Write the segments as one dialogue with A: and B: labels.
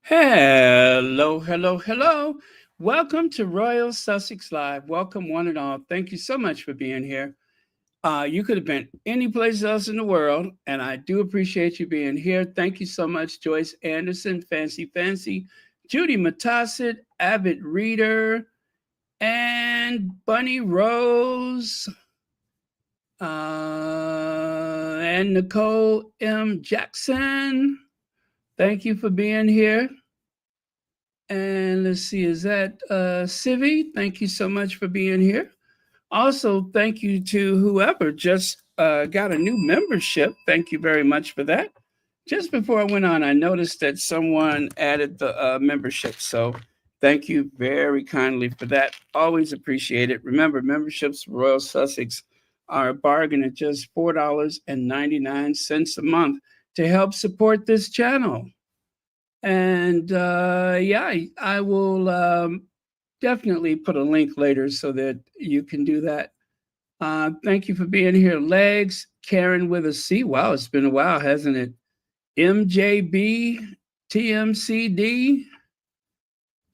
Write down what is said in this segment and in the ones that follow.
A: Hello, hello, hello. Welcome to Royal Sussex Live. Welcome, one and all. Thank you so much for being here. You could have been any place else in the world, and I do appreciate you being here. Thank you so much, Joyce Anderson, Fancy, Judy Matasset, Avid Reader, and Bunny Rose, and Nicole M. Jackson. Thank you for being here. And let's see, is that Civi? Thank you so much for being here. Also, thank you to whoever just got a new membership. Thank you very much for that. Just before I went on, I noticed that someone added the membership. So thank you very kindly for that. Always appreciate it. Remember, memberships for Royal Sussex are a bargain at just $4.99 a month to help support this channel. And yeah, I will definitely put a link later so that you can do that. Thank you for being here. Legs, Karen with a C. Wow, it's been a while, hasn't it? MJB, TMCD.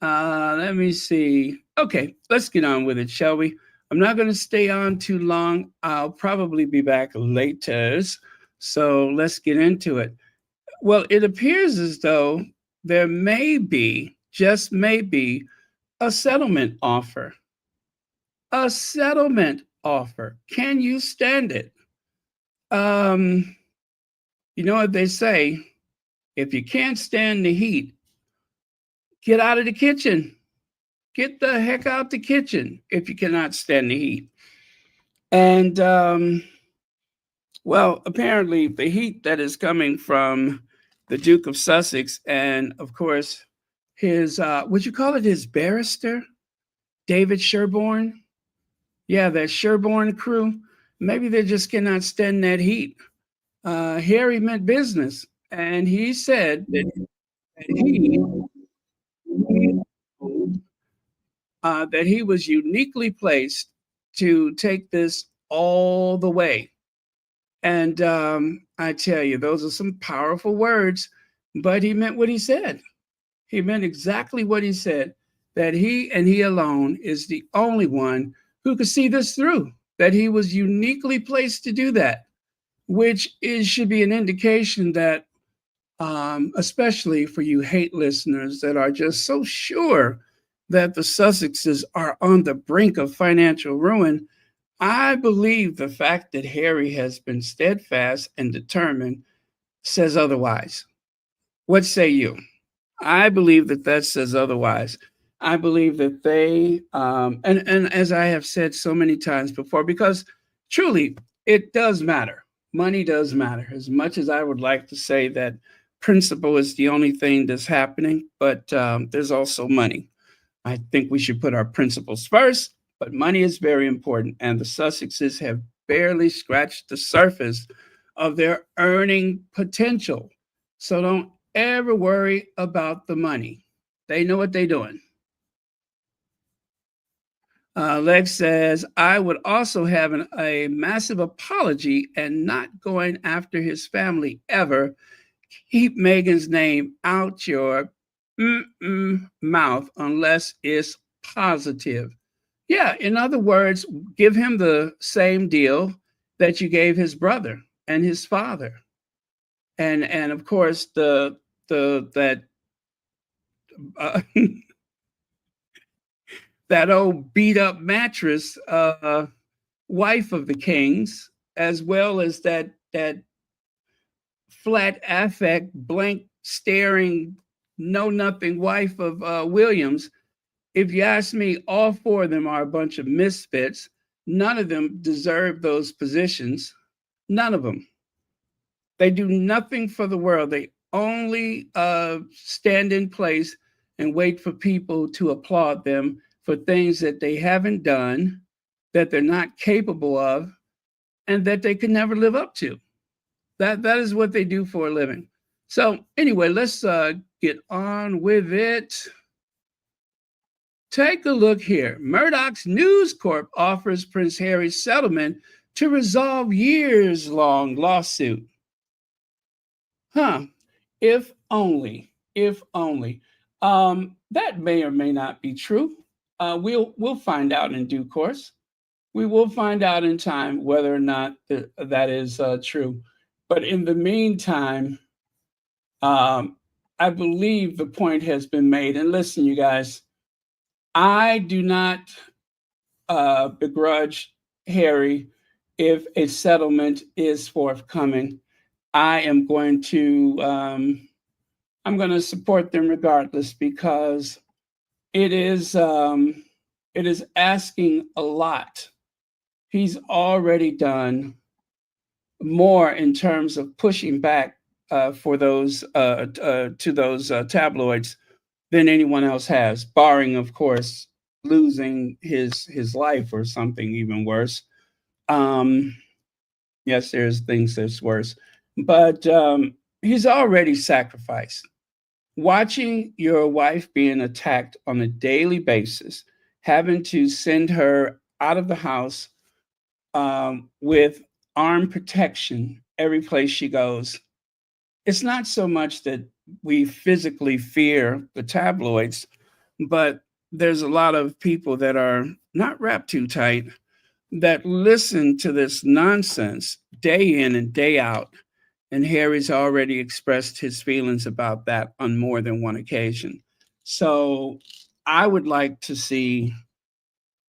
A: Let me see. Okay, let's get on with it, shall we? I'm not going to stay on too long. I'll probably be back later. So let's get into it. Well, it appears as though there may be, just maybe, a settlement offer. A settlement offer. Can you stand it? Um, you know what they say? If you can't stand the heat, get out of the kitchen. Get the heck out the kitchen if you cannot stand the heat. And well, apparently the heat that is coming from the Duke of Sussex and, of course, his, would you call it his barrister, David Sherborne? Yeah, that Sherborne crew. Maybe they just cannot stand that heat. Harry meant business, and he said that he was uniquely placed to take this all the way. And I tell you, those are some powerful words, but he meant what he said. He meant exactly what he said, that he and he alone is the only one who could see this through, that he was uniquely placed to do that, which should be an indication that, especially for you hate listeners that are just so sure that the Sussexes are on the brink of financial ruin, I believe the fact that Harry has been steadfast and determined says otherwise. What say you? I believe that that says otherwise. I believe that they, and as I have said so many times before, because truly it does matter. Money does matter. As much as I would like to say that principle is the only thing that's happening, but there's also money. I think we should put our principles first, but money is very important. And the Sussexes have barely scratched the surface of their earning potential. So don't ever worry about the money. They know what they're doing. Lex says, I would also have a massive apology and not going after his family ever. Keep Megan's name out your mouth unless it's positive. Yeah, in other words, give him the same deal that you gave his brother and his father. And of course the that uh, that old beat up mattress wife of the kings, as well as that flat affect blank staring know nothing wife of Williams. If you ask me, all four of them are a bunch of misfits. None of them deserve those positions. None of them. They do nothing for the world. They only stand in place and wait for people to applaud them for things that they haven't done, that they're not capable of, and that they can never live up to. That is what they do for a living. So anyway, let's get on with it. Take a look here. Murdoch's News Corp offers Prince Harry's settlement to resolve years-long lawsuit. Huh, if only. If only. That may or may not be true. We'll find out in due course. We will find out in time whether or not that is true. But in the meantime, um, I believe the point has been made. And listen, you guys, I do not begrudge Harry if a settlement is forthcoming. I am going to I'm going to support them regardless because it is um, it is asking a lot. He's already done more in terms of pushing back for those to those tabloids than anyone else has, barring, of course, losing his life or something even worse. Um, yes, there's things that's worse, but he's already sacrificed. Watching your wife being attacked on a daily basis, having to send her out of the house with armed protection every place she goes. It's not so much that we physically fear the tabloids, but there's a lot of people that are not wrapped too tight that listen to this nonsense day in and day out. And Harry's already expressed his feelings about that on more than one occasion. So I would like to see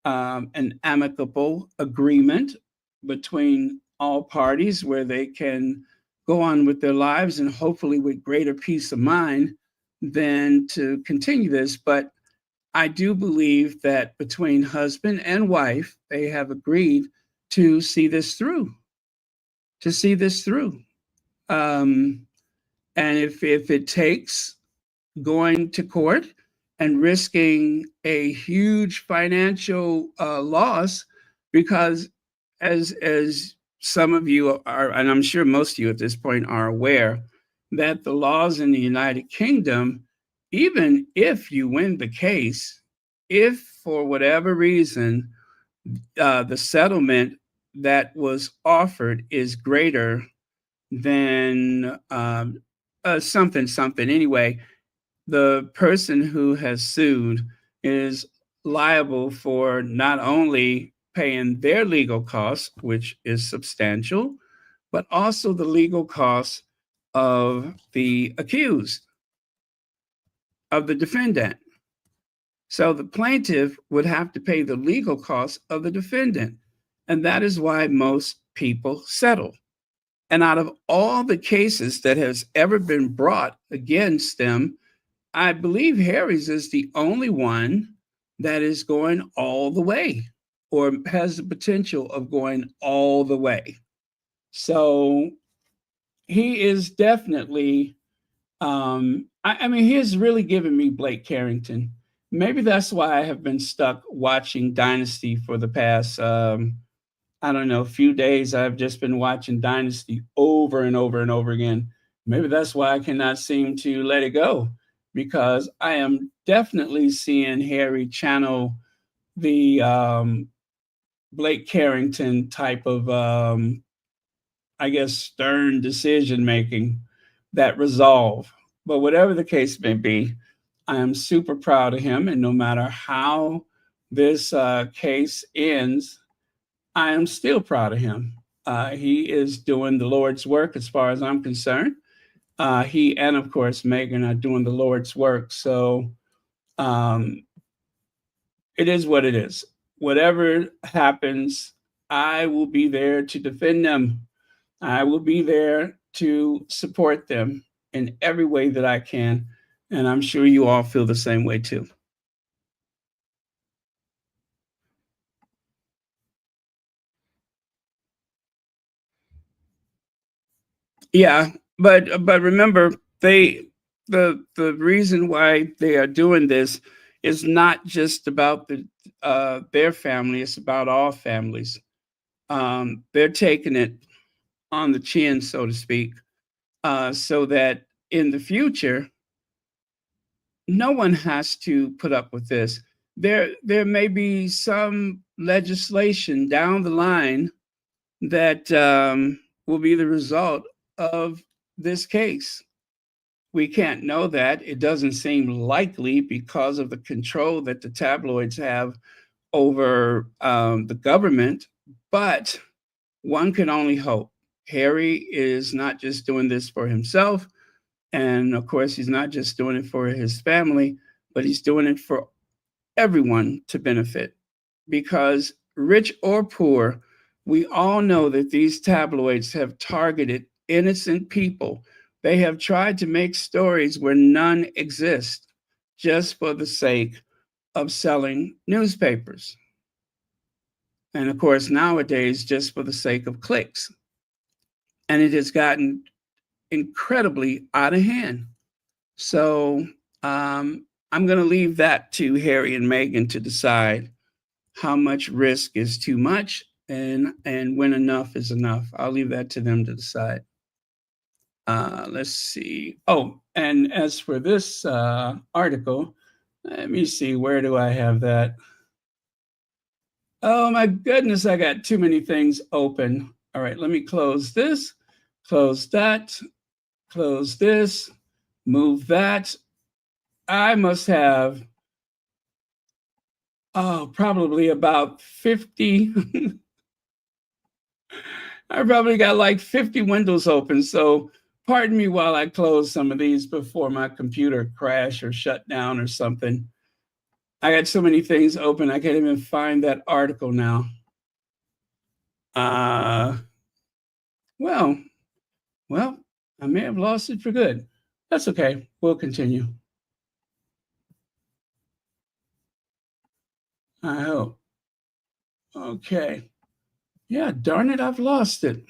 A: an amicable agreement between all parties where they can go on with their lives and hopefully with greater peace of mind than to continue this. But I do believe that between husband and wife, they have agreed to see this through, to see this through. Um, and if it takes going to court and risking a huge financial loss, because as some of you are, and I'm sure most of you at this point are aware, that the laws in the United Kingdom, even if you win the case, if for whatever reason the settlement that was offered is greater than something something anyway, the person who has sued is liable for not only paying their legal costs, which is substantial, but also the legal costs of the accused, of the defendant. So the plaintiff would have to pay the legal costs of the defendant. And that is why most people settle. And out of all the cases that has ever been brought against them, I believe Harry's is the only one that is going all the way or has the potential of going all the way. So he is definitely, I mean, he has really given me Blake Carrington. Maybe that's why I have been stuck watching Dynasty for the past, I don't know, few days. I've just been watching Dynasty over and over and over again. Maybe that's why I cannot seem to let it go because I am definitely seeing Harry channel the Blake Carrington type of, I guess, stern decision making, that resolve. But whatever the case may be, I am super proud of him. And no matter how this case ends, I am still proud of him. He is doing the Lord's work as far as I'm concerned. He and, of course, Megan are doing the Lord's work. So um, it is what it is. Whatever happens, I will be there to defend them. I will be there to support them in every way that I can. And I'm sure you all feel the same way too. Yeah, but remember, the reason why they are doing this is not just about their family; it's about all families. They're taking it on the chin, so to speak, so that in the future, no one has to put up with this. There may be some legislation down the line that will be the result of this case. we can't know that. It doesn't seem likely because of the control that the tabloids have over the government, but one can only hope. Harry is not just doing this for himself. And of course, he's not just doing it for his family, but he's doing it for everyone to benefit. Because rich or poor, we all know that these tabloids have targeted innocent people. They have tried to make stories where none exist just for the sake of selling newspapers. And of course, nowadays, just for the sake of clicks. And it has gotten incredibly out of hand. So I'm going to leave that to Harry and Meghan to decide how much risk is too much and when enough is enough. I'll leave that to them to decide. Let's see. Oh, and as for this article, let me see. Where do I have that? Oh my goodness, I got too many things open. All right, let me close this, close that, close this, move that. I must have, probably about 50. I probably got like 50 windows open. So pardon me while I close some of these before my computer crash or shut down or something. I got so many things open, I can't even find that article now. Uh, well, well, I may have lost it for good. That's okay. We'll continue. I hope. Okay. Yeah, darn it, I've lost it.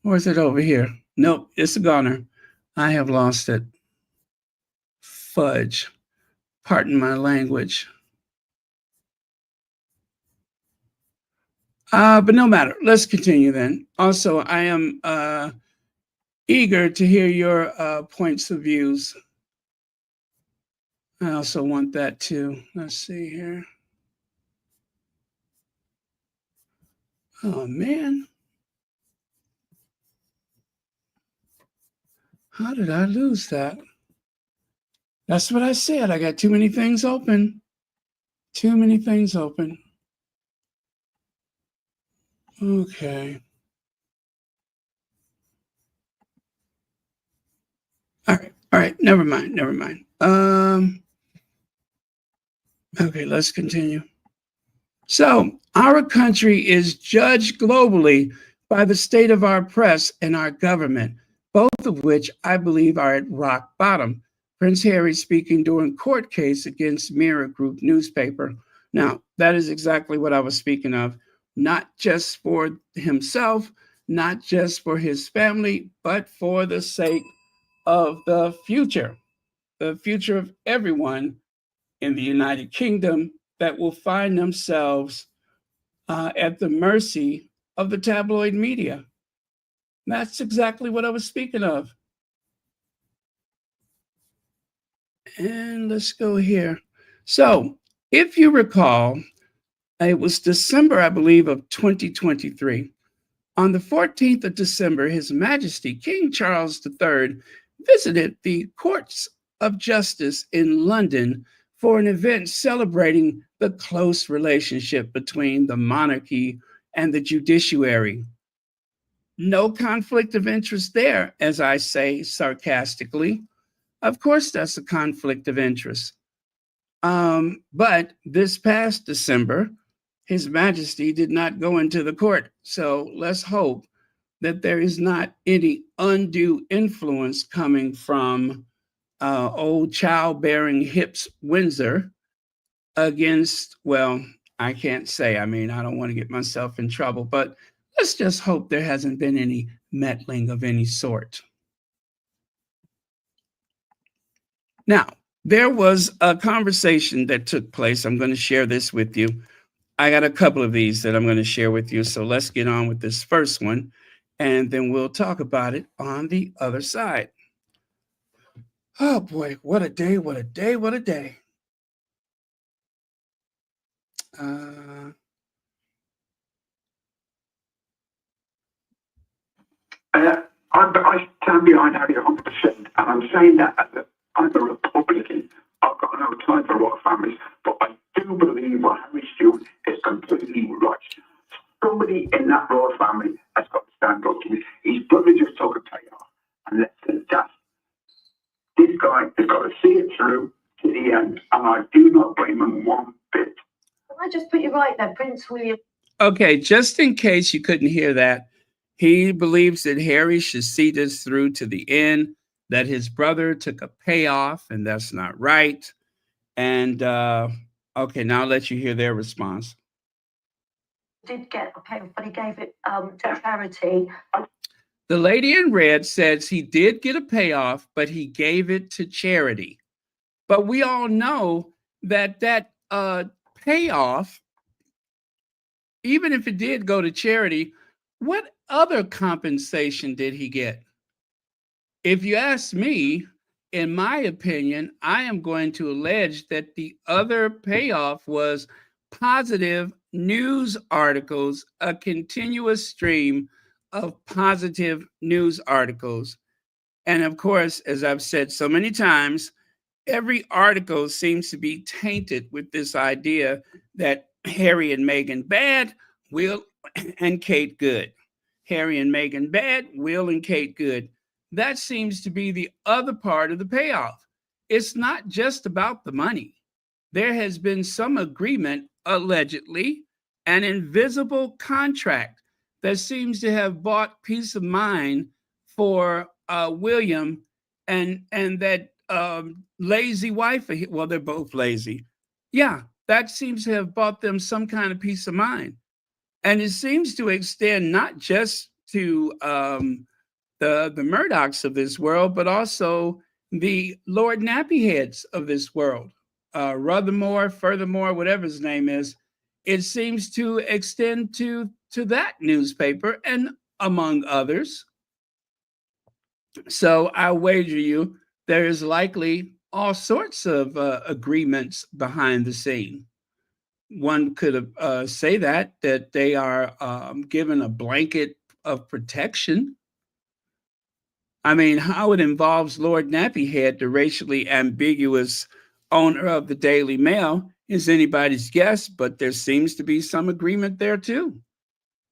A: Or is it over here? Nope, it's a goner. I have lost it. Fudge. Pardon my language. But no matter. Let's continue then. Also, I am eager to hear your points of views. I also want that too. Let's see here. Oh man. How did I lose that? That's what I said. I got too many things open. Too many things open. Okay. All right. All right. Never mind. Never mind. Okay, let's continue. So, our country is judged globally by the state of our press and our government, both of which I believe are at rock bottom. Prince Harry speaking during court case against Mirror Group newspaper. Now, that is exactly what I was speaking of, not just for himself, not just for his family, but for the sake of the future of everyone in the United Kingdom that will find themselves at the mercy of the tabloid media. That's exactly what I was speaking of. And let's go here. So, if you recall, it was December, I believe, of 2023. On the 14th of December, His Majesty King Charles III visited the courts of justice in London for an event celebrating the close relationship between the monarchy and the judiciary. No conflict of interest there, as I say sarcastically. Of course, that's a conflict of interest. But this past December, His Majesty did not go into the court. So let's hope that there is not any undue influence coming from old childbearing hips Windsor against, well, I can't say. I mean, I don't want to get myself in trouble, but let's just hope there hasn't been any meddling of any sort. Now, there was a conversation that took place. I'm going to share this with you. I got a couple of these that I'm going to share with you. So let's get on with this first one, and then we'll talk about it on the other side. Oh boy, what a day, what a day, what a day. Uh,
B: I stand behind Harry 100%, and I'm saying that I'm a Republican. I've got no time for royal families, but I do believe what Harry's doing is completely right. Somebody in that royal family has got to stand up to me. His brother just took a payoff, and let's say that. This guy has got to see it through to the end, and I do not blame him one bit.
C: Can I just put you right there, Prince William?
A: Okay, just in case you couldn't hear that, he believes that Harry should see this through to the end, that his brother took a payoff, and that's not right. And okay, now I'll let you hear their response.
C: Did get a payoff, but he gave it to charity.
A: The lady in red says he did get a payoff, but he gave it to charity. But we all know that payoff, even if it did go to charity, what other compensation did he get? If you ask me, in my opinion, I am going to allege that the other payoff was positive news articles, a continuous stream of positive news articles. And of course, as I've said so many times, every article seems to be tainted with this idea that Harry and Meghan bad, Will and Kate good. Harry and Meghan bad, Will and Kate good. That seems to be the other part of the payoff. It's not just about the money. There has been some agreement, allegedly, an invisible contract that seems to have bought peace of mind for William and that lazy wife. Well, they're both lazy. Yeah, that seems to have bought them some kind of peace of mind, and it seems to extend not just to the Murdochs of this world, but also the Lord Nappyheads of this world, Ruthermore, furthermore, whatever his name is. It seems to extend to that newspaper and among others. So I wager you there is likely all sorts of agreements behind the scene. One could say that they are given a blanket of protection. I mean, how it involves Lord Nappyhead, the racially ambiguous owner of the Daily Mail, is anybody's guess, but there seems to be some agreement there too,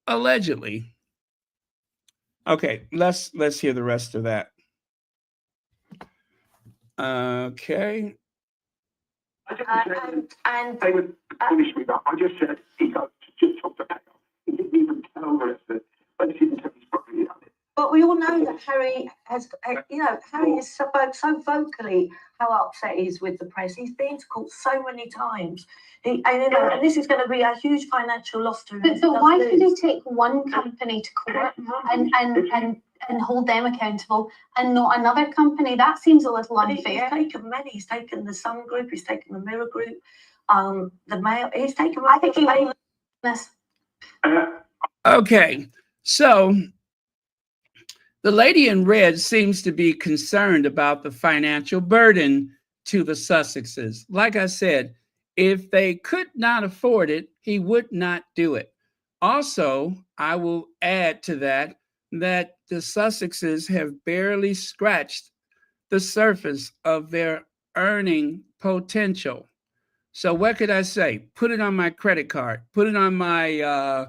A: allegedly. Okay, let's hear the rest of that. Okay.
B: And they would punish me that. I just said he just took the payoff. He didn't even tell the rest of it, but he didn't tell his brother he done it.
C: But we all know that Harry has, Harry has spoke so vocally how upset he is with the press. He's been to court so many times. And this is going to be a huge financial loss to him.
D: But why should he take one company to court and hold them accountable and not another company? That seems a little unfair.
C: He's taken many. He's taken the Sun Group. He's taken the Mirror Group. The Mail. He's taken. I think he this.
A: Okay, so the lady in red seems to be concerned about the financial burden to the Sussexes. Like I said, if they could not afford it, he would not do it. Also, I will add to that the Sussexes have barely scratched the surface of their earning potential. So what could I say? Put it on my credit card. Put it on my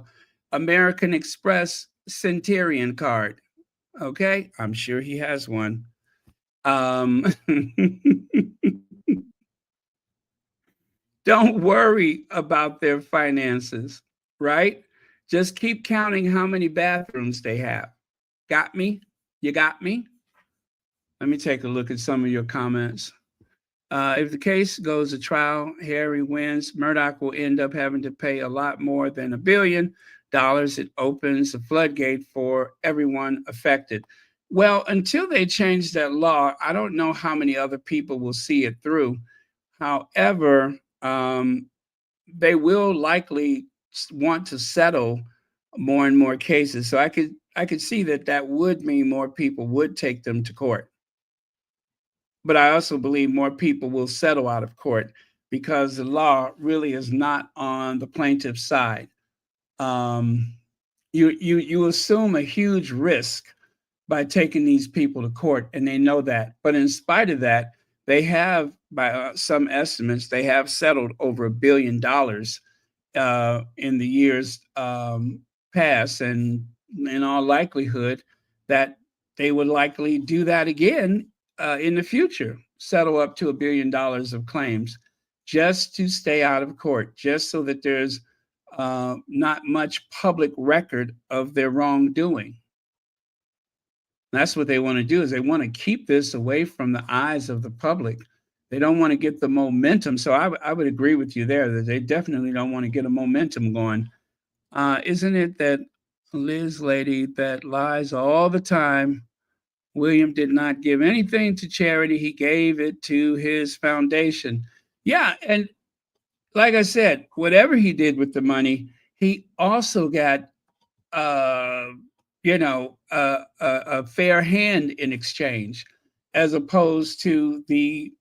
A: American Express Centurion card. Okay, I'm sure he has one. Don't worry about their finances, right? Just keep counting how many bathrooms they have. Got me? You got me? Let me take a look at some of your comments. If the case goes to trial, Harry wins, Murdoch will end up having to pay a lot more than $1 billion. It opens the floodgate for everyone affected. Well, until they change that law, I don't know how many other people will see it through. However, they will likely want to settle more and more cases. So I could see that would mean more people would take them to court. But I also believe more people will settle out of court because the law really is not on the plaintiff's side. You assume a huge risk by taking these people to court, and they know that. But in spite of that, they have, by some estimates, they have settled over $1 billion in the years past, and in all likelihood, that they would likely do that again in the future, settle up to $1 billion of claims, just to stay out of court, just so that there's not much public record of their wrongdoing. That's what they want to do, is they want to keep this away from the eyes of the public. They don't want to get the momentum. So I would agree with you there that they definitely don't want to get a momentum going. Isn't it that Liz lady that lies all the time? William did not give anything to charity. He gave it to his foundation. Yeah. And like I said, whatever he did with the money, he also got uh, a fair hand in exchange, as opposed to the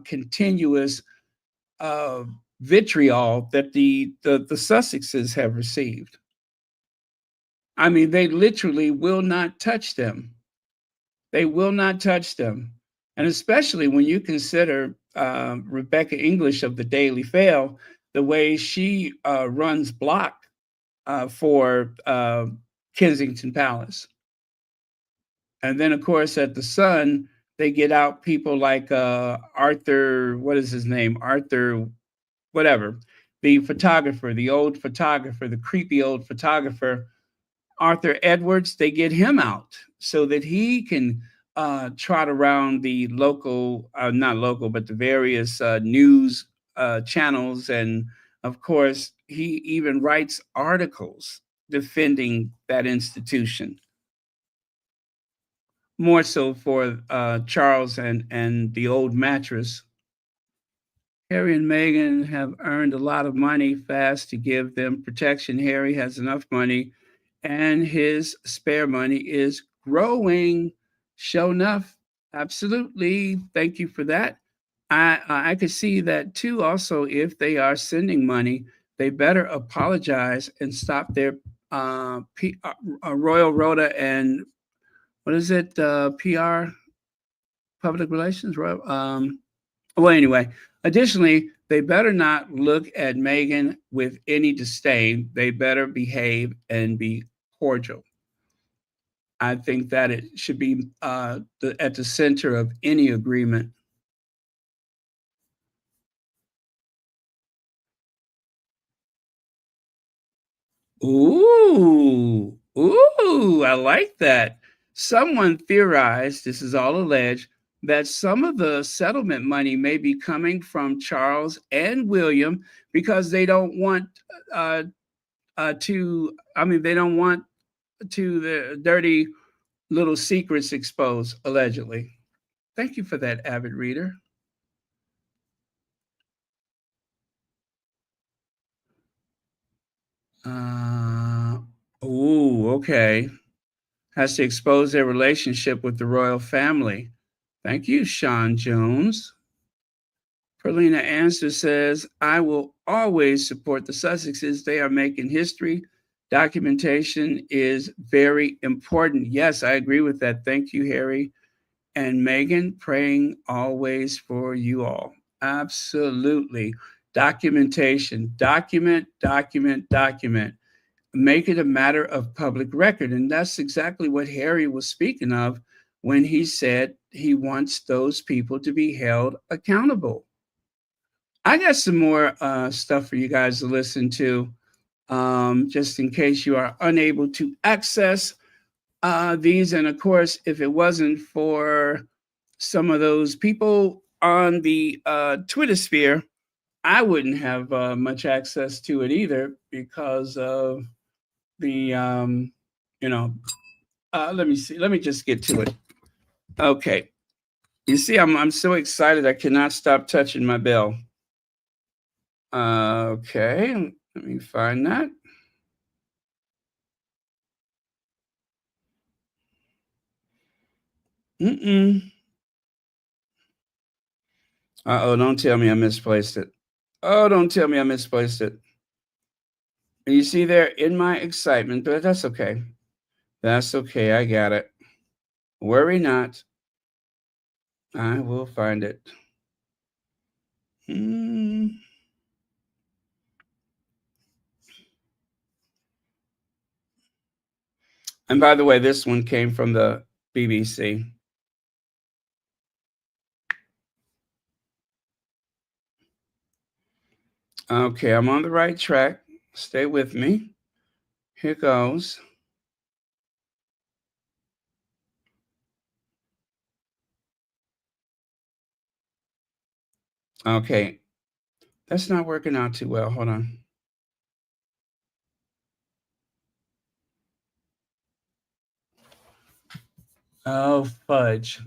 A: continuous uh, vitriol that the Sussexes have received. I mean, they literally will not touch them. They will not touch them. And especially when you consider Rebecca English of the Daily Fail, the way she runs block for Kensington Palace. And then, of course, at the Sun, they get out people like Arthur, what is his name? Arthur, whatever, the photographer, the old photographer, the creepy old photographer, Arthur Edwards. They get him out so that he can trot around the local, not local, but the various news channels. And of course, he even writes articles defending that institution, more so for Charles and the old mattress. Harry and Meghan have earned a lot of money fast to give them protection. Harry has enough money, and his spare money is growing. Show enough. Absolutely. Thank you for that. I could see that too. Also, if they are sending money, they better apologize and stop their Royal Rhoda and what is it? PR, public relations. Well, anyway, additionally, they better not look at Meghan with any disdain. They better behave and be cordial. I think that it should be at the center of any agreement. Ooh, I like that. Someone theorized, this is all alleged, that some of the settlement money may be coming from Charles and William because they don't want they don't want to the dirty little secrets exposed, allegedly. Thank you for that, avid reader. Okay. Has to expose their relationship with the royal family. Thank you, Sean Jones. Perlina Answer says, I will always support the Sussexes. They are making history. Documentation is very important. Yes, I agree with that. Thank you, Harry and Meghan. Praying always for you all. Absolutely. Documentation. Document. Make it a matter of public record. And that's exactly what Harry was speaking of when he said he wants those people to be held accountable. I got some more stuff for you guys to listen to, just in case you are unable to access these. And of course, if it wasn't for some of those people on the Twitter sphere, I wouldn't have much access to it either, because of the let me see, let me just get to it. Okay, you see, I'm so excited I cannot stop touching my bell. Okay, let me find that. Don't tell me I misplaced it. Oh, don't tell me I misplaced it. And you see there, in my excitement, but that's okay. That's okay. I got it. Worry not. I will find it. And by the way, this one came from the BBC. Okay, I'm on the right track. Stay with me. Here goes. Okay, that's not working out too well. Hold on. Oh, fudge.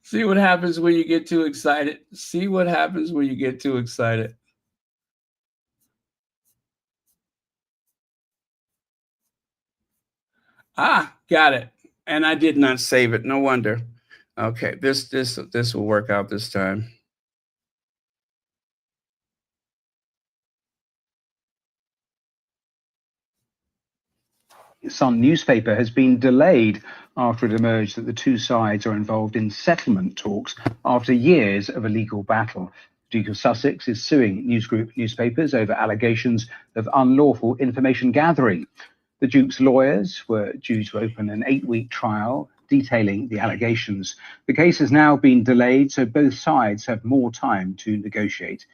A: See what happens when you get too excited. See what happens when you get too excited. Ah, got it. And I did not save it. No wonder. Okay, this will work out this time.
E: Sun newspaper has been delayed after it emerged that the two sides are involved in settlement talks after years of a legal battle. The Duke of Sussex is suing News Group newspapers over allegations of unlawful information gathering. The Duke's lawyers were due to open an 8-week trial detailing the allegations. The case has now been delayed, so both sides have more time to negotiate.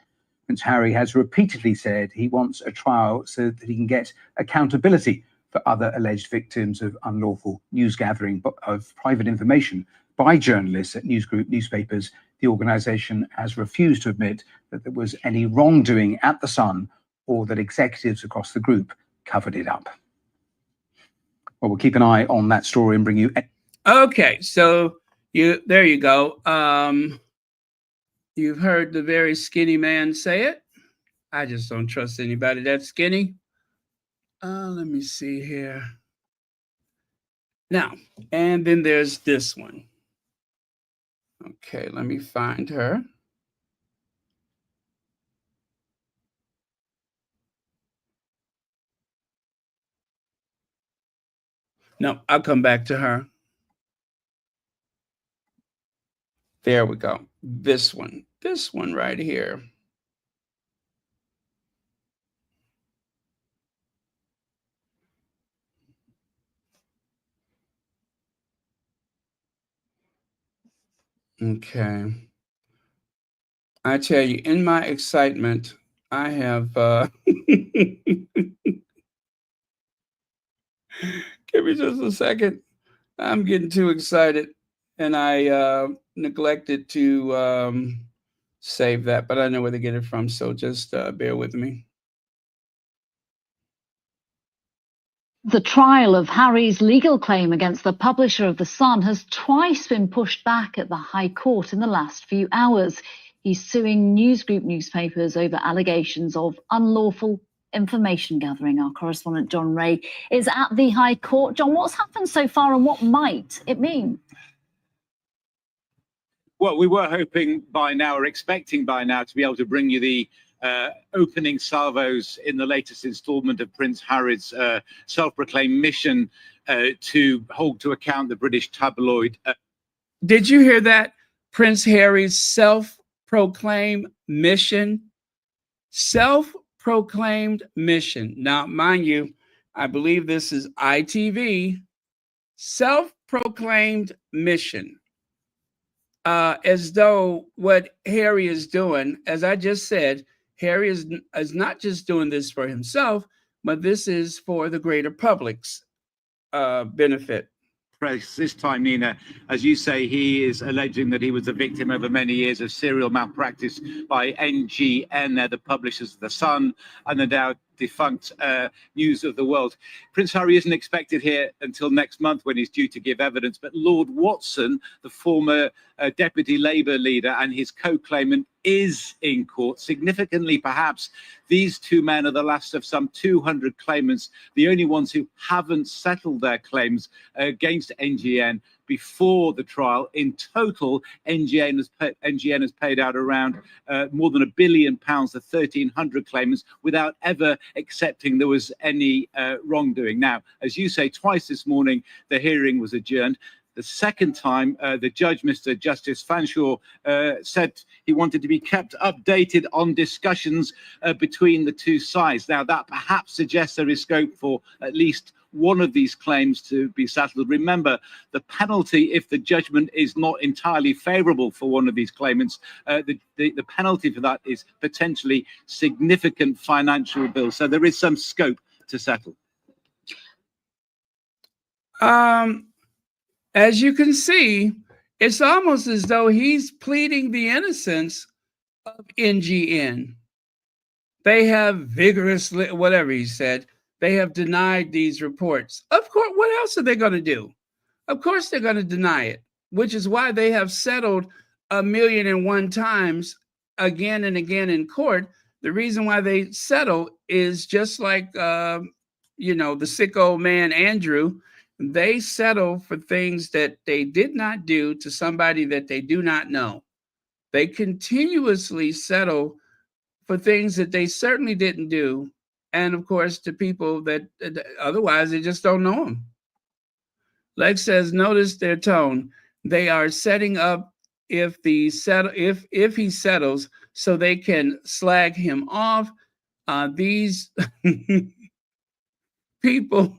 E: Prince Harry has repeatedly said he wants a trial so that he can get accountability for other alleged victims of unlawful news gathering of private information by journalists at News Group newspapers. The organisation has refused to admit that there was any wrongdoing at the Sun or that executives across the group covered it up. Well, we'll keep an eye on that story and bring you.
A: Okay, so there you go. You've heard the very skinny man say it. I just don't trust anybody that's skinny. Let me see here. Now, and then there's this one. Okay, let me find her. No, I'll come back to her. There we go. This one right here. Okay. I tell you, in my excitement, I have give me just a second. I'm getting too excited and I neglected to save that, but I know where to get it from, so just bear with me.
F: The trial of Harry's legal claim against the publisher of The Sun has twice been pushed back at the High Court in the last few hours. He's suing News Group newspapers over allegations of unlawful information gathering. Our correspondent John Ray is at the High Court. John, what's happened so far and what might it mean?
G: Well, we were hoping by now, or expecting by now, to be able to bring you the opening salvos in the latest installment of Prince Harry's self-proclaimed mission to hold to account the British tabloid.
A: Did you hear that? Prince Harry's self-proclaimed mission. Self-proclaimed mission. Now, mind you, I believe this is ITV. Self-proclaimed mission. As though what Harry is doing, as I just said, Harry is not just doing this for himself, but this is for the greater public's benefit.
G: This time, Nina, as you say, he is alleging that he was a victim over many years of serial malpractice by NGN, they're the publishers of The Sun, and the now defunct News of the World. Prince Harry isn't expected here until next month when he's due to give evidence, but Lord Watson, the former Deputy Labour leader and his co-claimant, is in court. Significantly, perhaps, these two men are the last of some 200 claimants, the only ones who haven't settled their claims against NGN before the trial. In total, NGN has paid out around more than £1 billion to 1,300 claimants without ever accepting there was any wrongdoing. Now, as you say, twice this morning, the hearing was adjourned. The second time, the judge, Mr. Justice Fanshawe, said he wanted to be kept updated on discussions between the two sides. Now, that perhaps suggests there is scope for at least one of these claims to be settled. Remember, the penalty, if the judgment is not entirely favourable for one of these claimants, the penalty for that is potentially significant financial bills. So there is some scope to settle.
A: As you can see, it's almost as though he's pleading the innocence of NGN. They have vigorously, whatever he said, they have denied these reports. Of course, what else are they going to do? Of course, they're going to deny it, which is why they have settled 1,000,001 times again and again in court. The reason why they settle is just like, the sick old man, Andrew. They settle for things that they did not do to somebody that they do not know. They continuously settle for things that they certainly didn't do. And of course, to people that otherwise they just don't know them. Lex says, notice their tone. They are setting up if he settles so they can slag him off. These people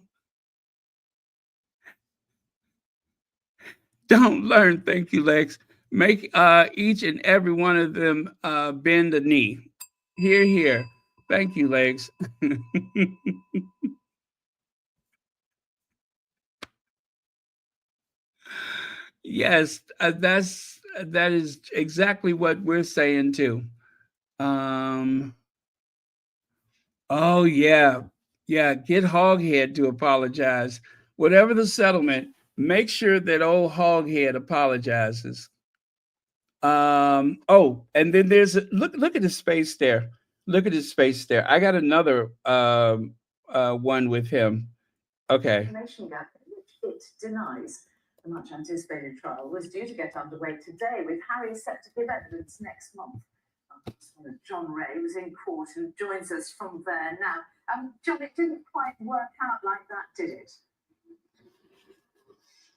A: don't learn. Thank you, Lex. Make each and every one of them bend a knee. Hear, hear. Thank you, Lex. Yes, that is exactly what we're saying too. Oh yeah, get Hoghead to apologize. Whatever the settlement, make sure that old Hoghead apologizes. Oh, and then there's look at his face there. Look at his face there. I got another one with him. Okay.
H: Information gap, which it denies. The much anticipated trial was due to get underway today, with Harry set to give evidence next month. John Ray was in court and joins us from there now. John, it didn't quite work out like that, did it?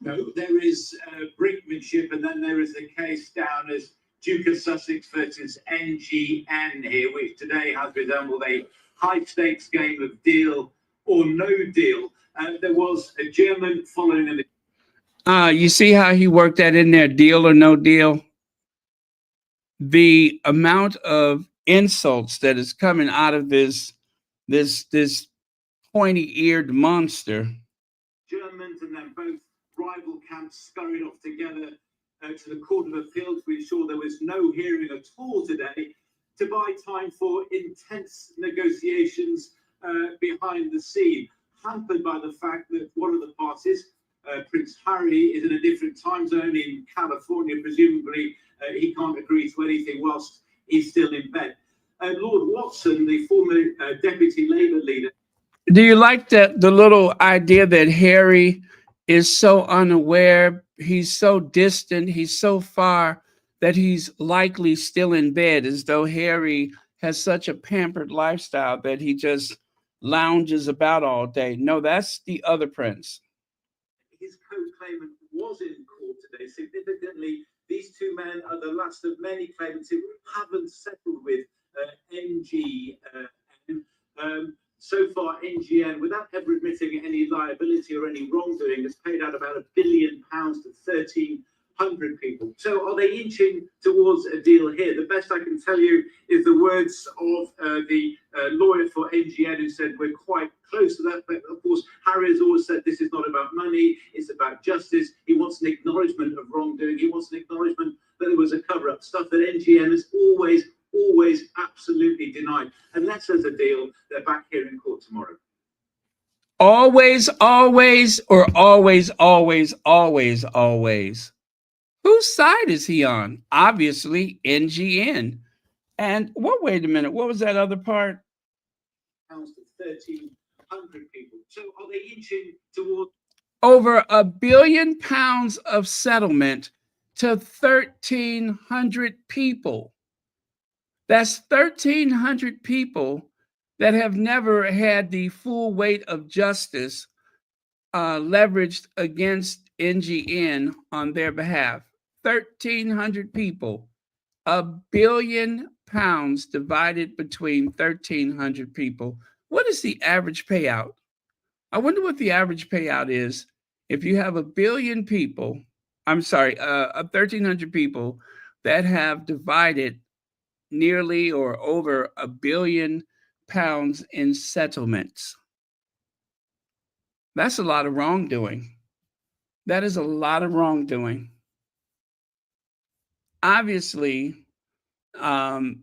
G: No, there is brinkmanship, and then there is the case down as Duke of Sussex versus NGN here, which today has resembled a high-stakes game of deal or no deal. There was a German following an...
A: You see how he worked that in there, deal or no deal? The amount of insults that is coming out of this pointy-eared monster.
G: Germans, and then both rival camps scurried off together to the Court of Appeal to ensure there was no hearing at all today, to buy time for intense negotiations behind the scene, hampered by the fact that one of the parties, Prince Harry, is in a different time zone in California. Presumably, he can't agree to anything whilst he's still in bed. Lord Watson, the former Deputy Labour leader.
A: Do you like the little idea that Harry is so unaware, he's so distant, he's so far that he's likely still in bed, as though Harry has such a pampered lifestyle that he just lounges about all day? No, that's the other prince.
G: His co-claimant was in court today. Significantly, these two men are the last of many claimants who haven't settled with NGN. So far, NGN, without ever admitting any liability or any wrongdoing, has paid out about £1 billion to 1,300 people. So are they inching towards a deal here? The best I can tell you is the words of the lawyer for NGN, who said we're quite close to that. But of course, Harry has always said this is not about money, it's about justice. He wants an acknowledgement of wrongdoing. He wants an acknowledgement that there was a cover-up, stuff that NGN has always absolutely denied. Unless there's a deal, they're back here in court tomorrow.
A: Always, or always. Whose side is he on? Obviously, NGN. And wait a minute, what was that other part?
G: 1,300 people. So are they inching towards...
A: over £1 billion of settlement to 1,300 people. That's 1,300 people that have never had the full weight of justice leveraged against NGN on their behalf. 1,300 people. £1 billion divided between 1,300 people. What is the average payout? I wonder what the average payout is if you have 1 billion people, 1,300 people that have divided nearly or over £1 billion in settlements. That's a lot of wrongdoing. That is a lot of wrongdoing. Obviously, well,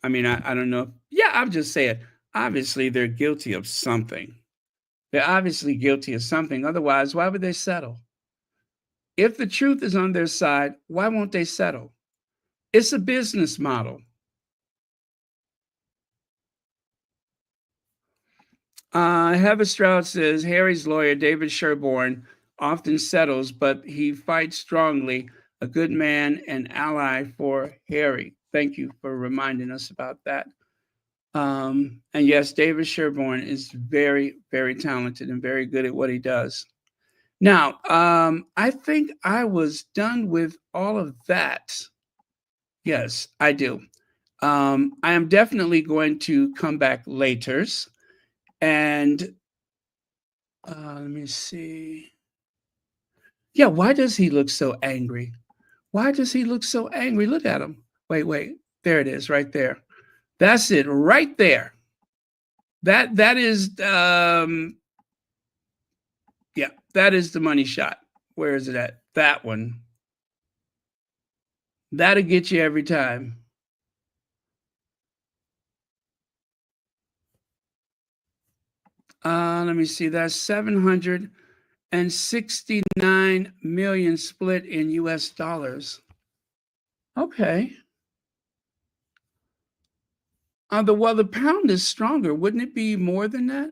A: I mean, I don't know. Yeah, I'll just say it. Obviously, they're guilty of something. They're obviously guilty of something. Otherwise, why would they settle? If the truth is on their side, why won't they settle? It's a business model. Heather Stroud says Harry's lawyer, David Sherborne, often settles, but he fights strongly. A good man and ally for Harry. Thank you for reminding us about that. And yes, David Sherborne is very, very talented and very good at what he does. Now, I think I was done with all of that. Yes, I do. I am definitely going to come back later. And let me see. Yeah, why does he look so angry? Why does he look so angry? Look at him. Wait. There it is, right there. That's it, right there. That is yeah, that is the money shot. Where is it at? That one. That'll get you every time. Let me see. That's 769 million split in US dollars. Okay. Well, the pound is stronger. Wouldn't it be more than that?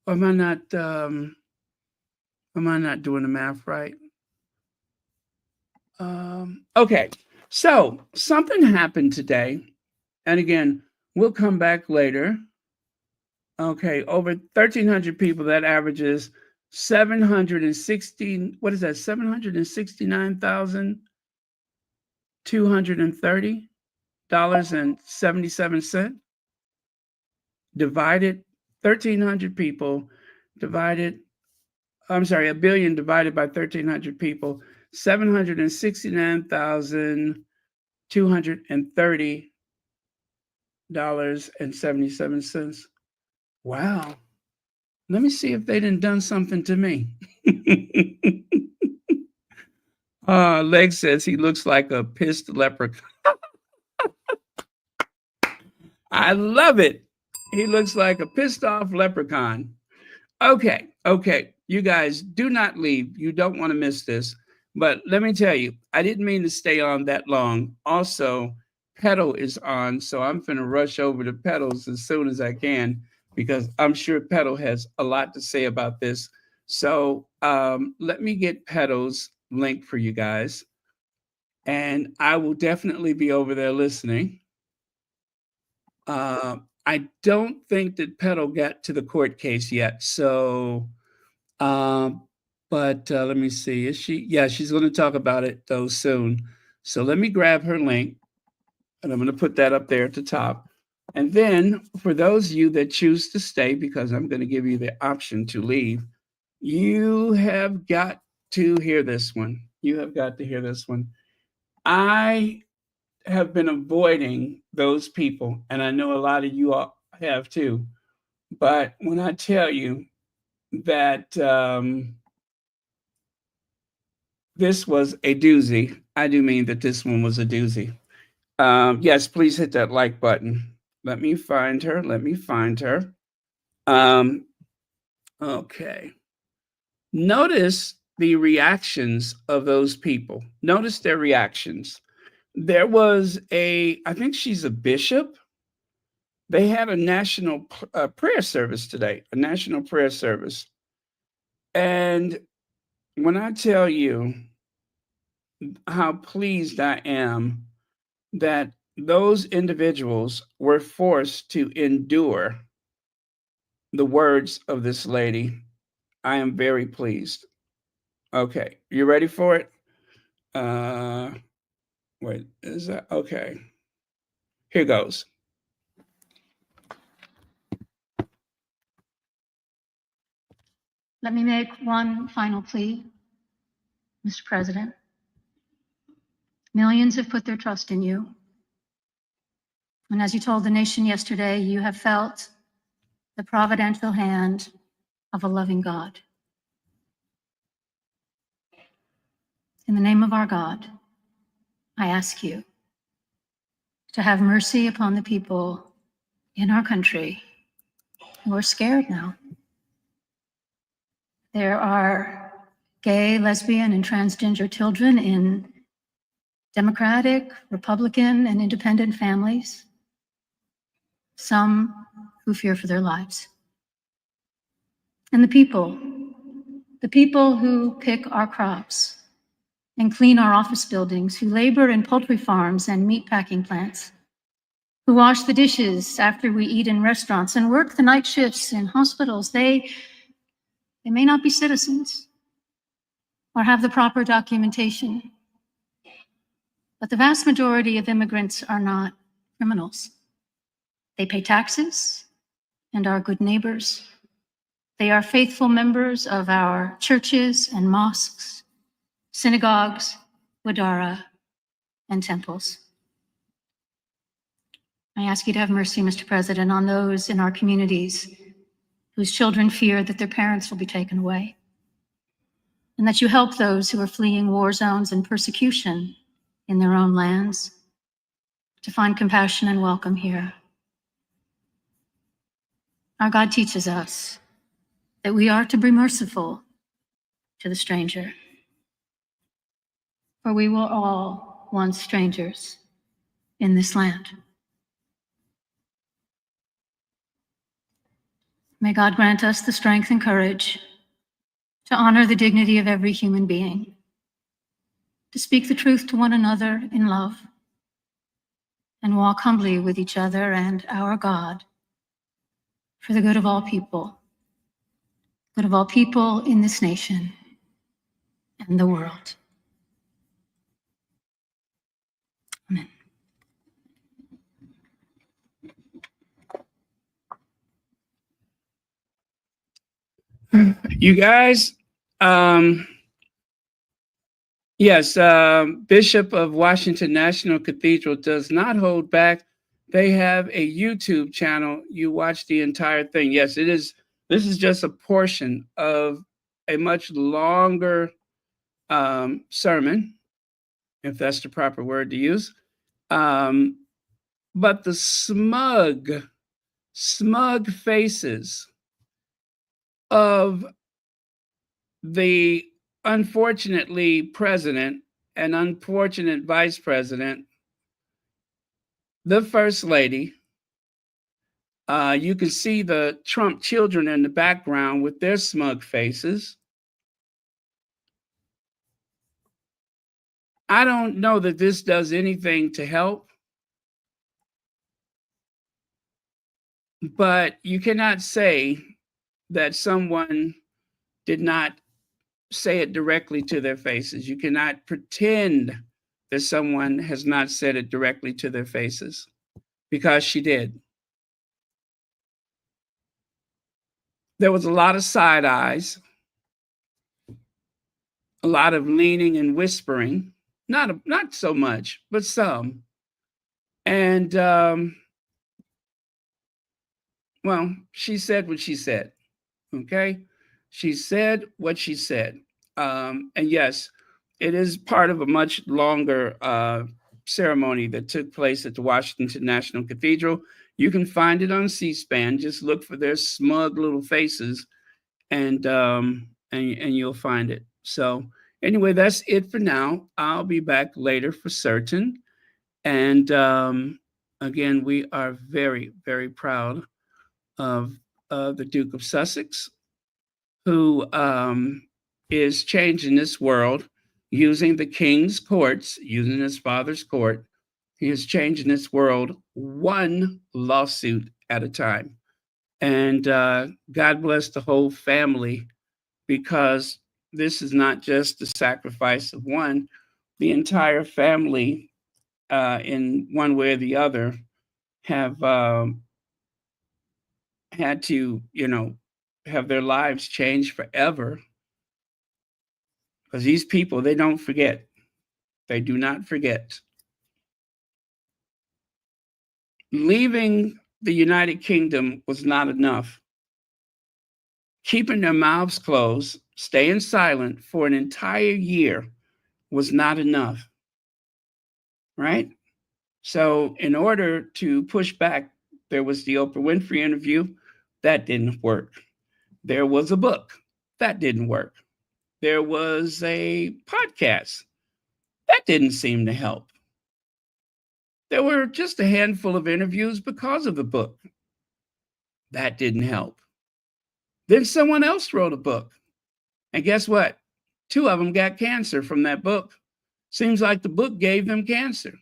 A: Or am I not doing the math right? Okay. So something happened today. And again, we'll come back later. Okay, over 1,300 people, that averages 716, what is that? $769,230.77 divided 1,300 people divided, I'm sorry, 1 billion divided by 1,300 people, $769,230.77. Wow. Let me see if they done something to me. Leg says he looks like a pissed leprechaun. I love it. He looks like a pissed off leprechaun. Okay. You guys do not leave. You don't want to miss this. But let me tell you, I didn't mean to stay on that long. Also, Petal is on, so I'm going to rush over to Petals as soon as I can, because I'm sure Petal has a lot to say about this. So let me get Petal's link for you guys. And I will definitely be over there listening. I don't think that Petal got to the court case yet. So, but let me see. Is she? Yeah, she's going to talk about it though soon. So let me grab her link, and I'm going to put that up there at the top. And then for those of you that choose to stay, because I'm going to give you the option to leave, you have got to hear this one. You have got to hear this one. I have been avoiding those people, and I know a lot of you all have too. But when I tell you that this was a doozy, I do mean that this one was a doozy. Yes, please hit that like button. Let me find her. Okay. Notice the reactions of those people. Notice their reactions. There was I think she's a bishop. They had a national prayer service today, a national prayer service. And when I tell you how pleased I am that those individuals were forced to endure the words of this lady, I am very pleased. Okay, you ready for it? Wait, is that okay? Here goes.
I: Let me make one final plea, Mr. President. Millions have put their trust in you. And as you told the nation yesterday, you have felt the providential hand of a loving God. In the name of our God, I ask you to have mercy upon the people in our country who are scared now. There are gay, lesbian, and transgender children in Democratic, Republican, and independent families, some who fear for their lives. And the people who pick our crops and clean our office buildings, who labor in poultry farms and meat packing plants, who wash the dishes after we eat in restaurants and work the night shifts in hospitals, they may not be citizens or have the proper documentation, but the vast majority of immigrants are not criminals. They pay taxes and are good neighbors. They are faithful members of our churches and mosques, synagogues, wadara, and temples. I ask you to have mercy, Mr. President, on those in our communities whose children fear that their parents will be taken away, and that you help those who are fleeing war zones and persecution in their own lands to find compassion and welcome here. Our God teaches us that we are to be merciful to the stranger, for we were all once strangers in this land. May God grant us the strength and courage to honor the dignity of every human being, to speak the truth to one another in love, and walk humbly with each other and our God for the good of all people in this nation and the world. Amen.
A: You guys, yes, Bishop of Washington National Cathedral does not hold back. They have a YouTube channel. You watch the entire thing. Yes, it is. This is just a portion of a much longer sermon, if that's the proper word to use. But the smug faces of the unfortunately president and unfortunate vice president, the first lady, you can see the Trump children in the background with their smug faces. I don't know that this does anything to help, but you cannot say that someone did not say it directly to their faces. You cannot pretend that someone has not said it directly to their faces, because she did. There was a lot of side eyes, a lot of leaning and whispering, not so much, but some. And well, she said what she said. Okay, she said what she said. And yes, it is part of a much longer ceremony that took place at the Washington National Cathedral. You can find it on C-SPAN. Just look for their smug little faces, and you'll find it. So anyway, that's it for now. I'll be back later for certain. And again, we are very, very proud of the Duke of Sussex. who is changing this world using the king's courts, using his father's court. He is changing this world one lawsuit at a time. And God bless the whole family, because this is not just the sacrifice of one. The entire family, in one way or the other, have had to, have their lives changed forever. Because these people, they don't forget. They do not forget. Leaving the United Kingdom was not enough. Keeping their mouths closed, staying silent for an entire year was not enough, right? So in order to push back, there was the Oprah Winfrey interview. That didn't work. There was a book. That didn't work. There was a podcast. That didn't seem to help. There were just a handful of interviews because of the book. That didn't help. Then someone else wrote a book. And guess what? 2 of them got cancer from that book. Seems like the book gave them cancer.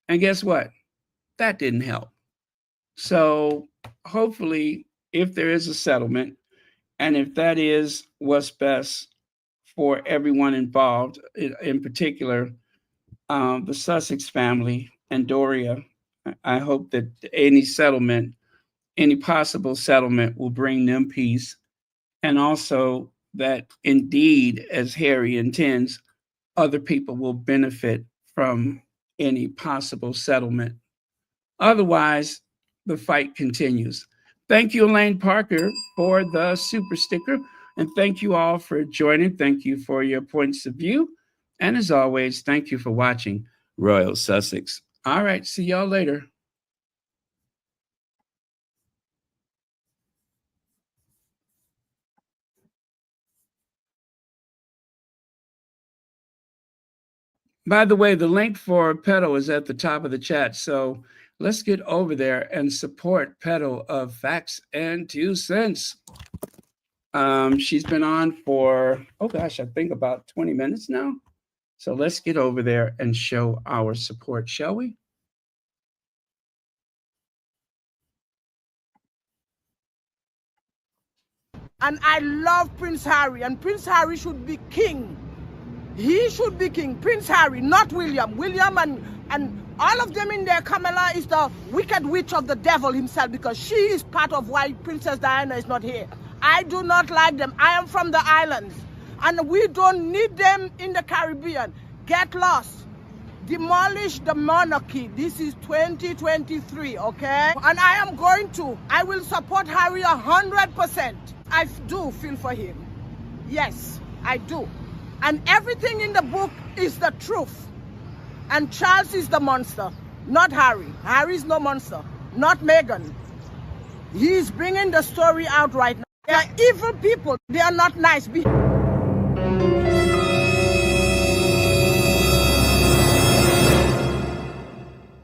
A: And guess what? That didn't help. So hopefully, if there is a settlement, and if that is what's best for everyone involved, in particular, the Sussex family and Doria, I hope that any possible settlement will bring them peace. And also that indeed, as Harry intends, other people will benefit from any possible settlement. Otherwise, the fight continues. Thank you, Elaine Parker, for the super sticker. And thank you all for joining. Thank you for your points of view. And as always, thank you for watching Royal Sussex. All right, see y'all later. By the way, the link for Petal is at the top of the chat. So let's get over there and support Petal of Facts and 2 Cents. She's been on for, I think about 20 minutes now. So let's get over there and show our support, shall we?
J: And I love Prince Harry, and Prince Harry should be king. He should be king. Prince Harry, not William. William and all of them in there, Camilla is the wicked witch of the devil himself, because she is part of why Princess Diana is not here. I do not like them. I am from the islands, and we don't need them in the Caribbean. Get lost. Demolish the monarchy. This is 2023, okay? And I will support Harry 100%. I do feel for him. Yes, I do. And everything in the book is the truth. And Charles is the monster, not Harry. Harry is no monster, not Meghan. He's bringing the story out right now. They are evil people. They are not nice.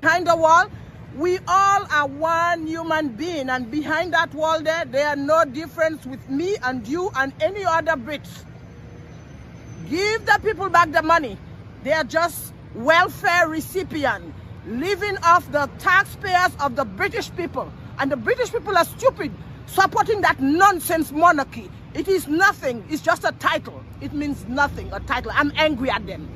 J: Behind the wall, we all are one human being. And behind that wall there are no difference with me and you and any other Brits. Give the people back the money. They are just welfare recipients living off the taxpayers of the British people. And the British people are stupid, supporting that nonsense monarchy. It is nothing. It's just a title. It means nothing, a title. I'm angry at them.